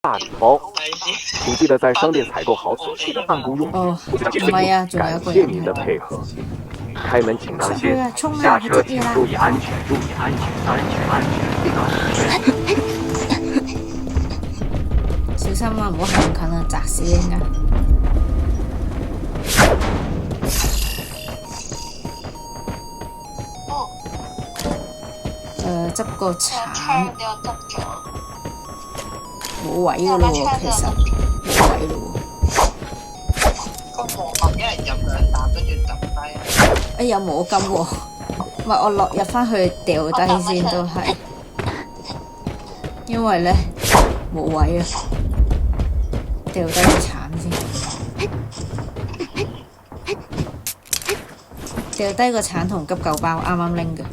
大礼包，请记得在商店采购好所需的办公用品。唔係啊，仲有一個人感謝您的配合。开门请当心，衝啊，下車去執嘢啦！请注意安全，注意安全，安全。小心啊，唔好行近啊，砸死你㗎！執個橙，冇位㗎咯喎，其實冇位咯喎。個磨合一人飲兩啖，跟住抌低。哎有摸金喎，唔係我落入翻去掉低先都係，因為咧冇位啊，掉低個橙先，掉低個橙同急救包啱啱拎嘅。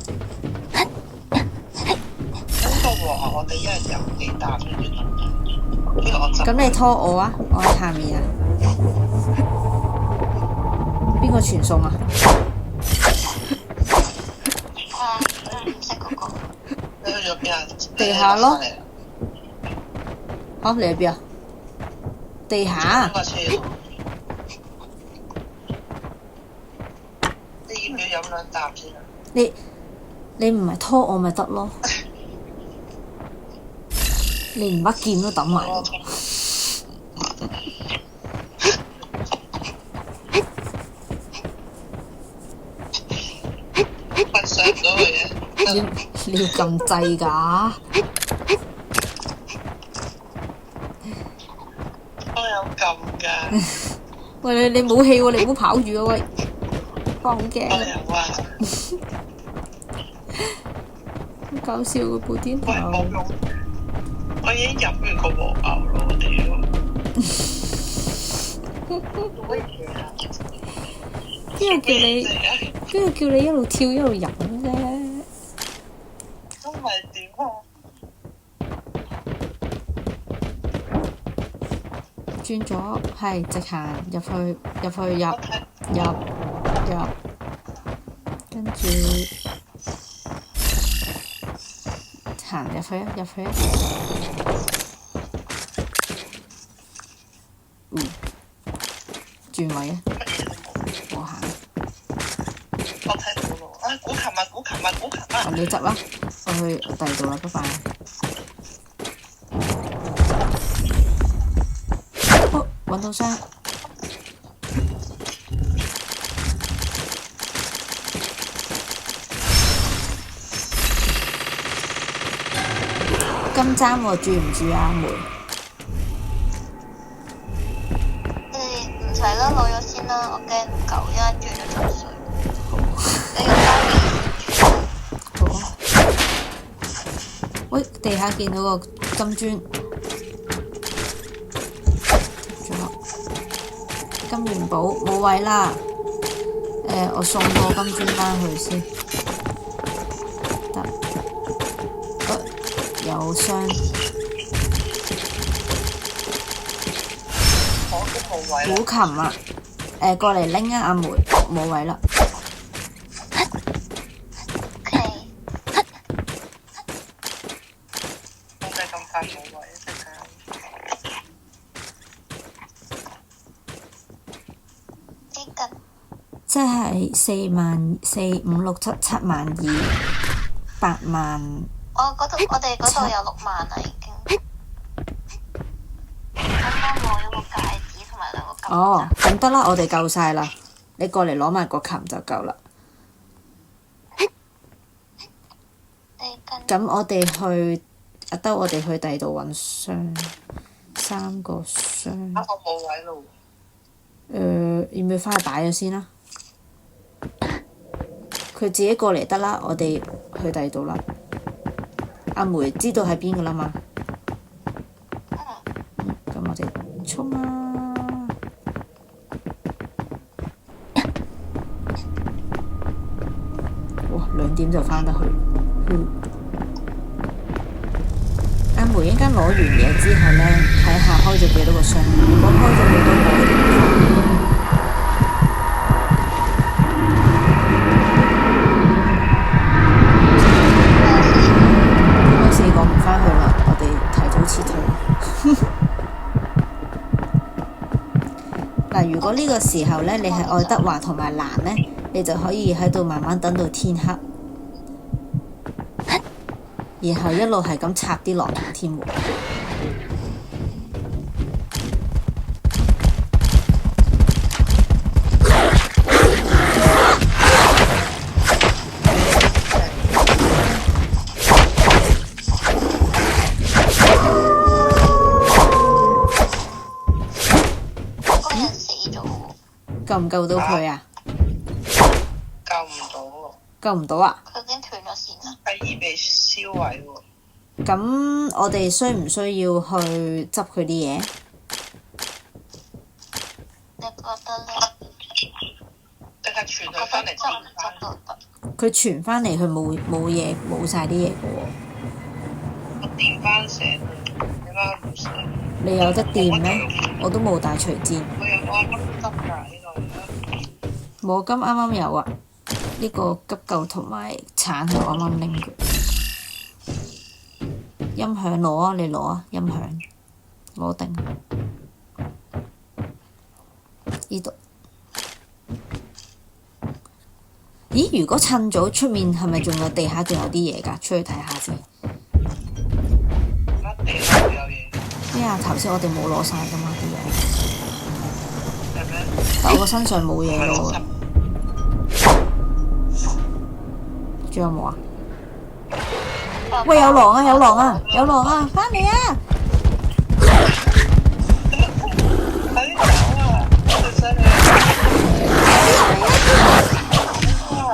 我哋一人飲幾啖先至得。呢個我執。咁你拖我啊，我喺下面啊。邊個傳送啊？唔識嗰個。你去咗邊啊？地下咯。嚇！你喺邊啊？地下。你要唔要飲兩啖先啊？你唔係拖我咪得咯？你連把劍都抌埋。上唔到去嘅。你要撳掣㗎？我有撳㗎。喂，你冇氣喎，你唔好跑住啊喂！我好驚。我有啊。好搞笑個布甸頭。我已經飲完個和牛咯，我屌！邊個叫你一路跳一路飲啫？都唔係點啊？轉咗，係直行入去，跟住行入去。轉位啊！我行。我睇到咯，古琴啊！你執啦，我去第二度啦，拜拜。好，揾到箱。金簪喎，住唔住啊梅？唔使啦，攞咗先啦，我驚唔夠，因為轉咗出水。你個包好啊。喂，地下見到個金磚，金元寶冇位啦。我送個金磚返去先。得。有箱。古琴啊！過嚟拎啊，阿梅冇位啦。我哋咁快冇位，即係445677280,000。我哋嗰度有6萬啦，已經。啱啱攞咗個戒指同埋2個金。哦，咁得啦，我哋夠晒啦。你過嚟攞埋個琴就夠啦。咁我哋去我哋去第二度揾箱，3個箱。我冇位咯。要唔要返去擺咗先啦？佢自己過嚟得啦，我哋去第二度啦。阿梅知道喺邊噶啦嘛？咁我哋衝啊！哇，2點就返得去。阿梅一陣攞完嘢之後呢，睇下開咗幾多個箱。如果開咗幾多個，我哋唔返。4個唔返去啦，我哋提早撤退。嗱，如果呢個時候咧，你係愛德華同埋蘭咧，你就可以喺度慢慢等到天黑，然後一路係咁插啲落天門。救唔救到佢啊？救唔到喎，救唔到啊？佢已經斷咗線啦。係已被燒毀喎。咁我哋需唔需要去執佢啲嘢？你覺得咧？定係傳佢翻嚟執唔執都得。佢傳翻嚟，佢冇嘢，冇晒啲嘢嘅喎。我電翻醒佢，點解唔醒？你有得電咩？我都冇帶隨箭。我有我啱執㗎呢度。我今啱啱有啊，呢個急救同埋鏟係我啱啱拎嘅。音響攞啊，你攞啊，音響攞定。呢度。咦？如果趁早出面係咪仲有地下仲有啲嘢㗎？出去睇下先。地下會有嘢。咩啊？頭先我哋冇攞晒㗎嘛啲嘢。係咩？但我個身上冇嘢攞啊。仲有冇啊？喂，有狼啊！有狼啊！有狼啊！返嚟啊！快啲走啊！我哋想你。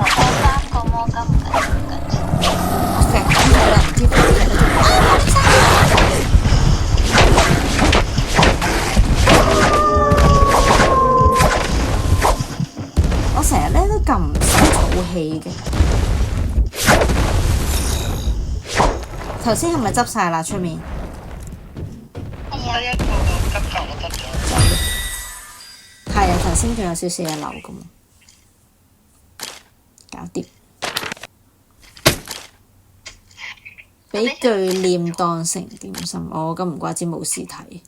我3個魔金唔緊我石緊佢啦，唔知佢睇到啲我成日咧都撳唔熄儲氣嘅。頭先係咪執晒啦？出面得一個急救我得咗。係啊，頭先仲有少少嘢流㗎嘛，搞掂。俾巨念當成點心，咁唔怪之冇屍體。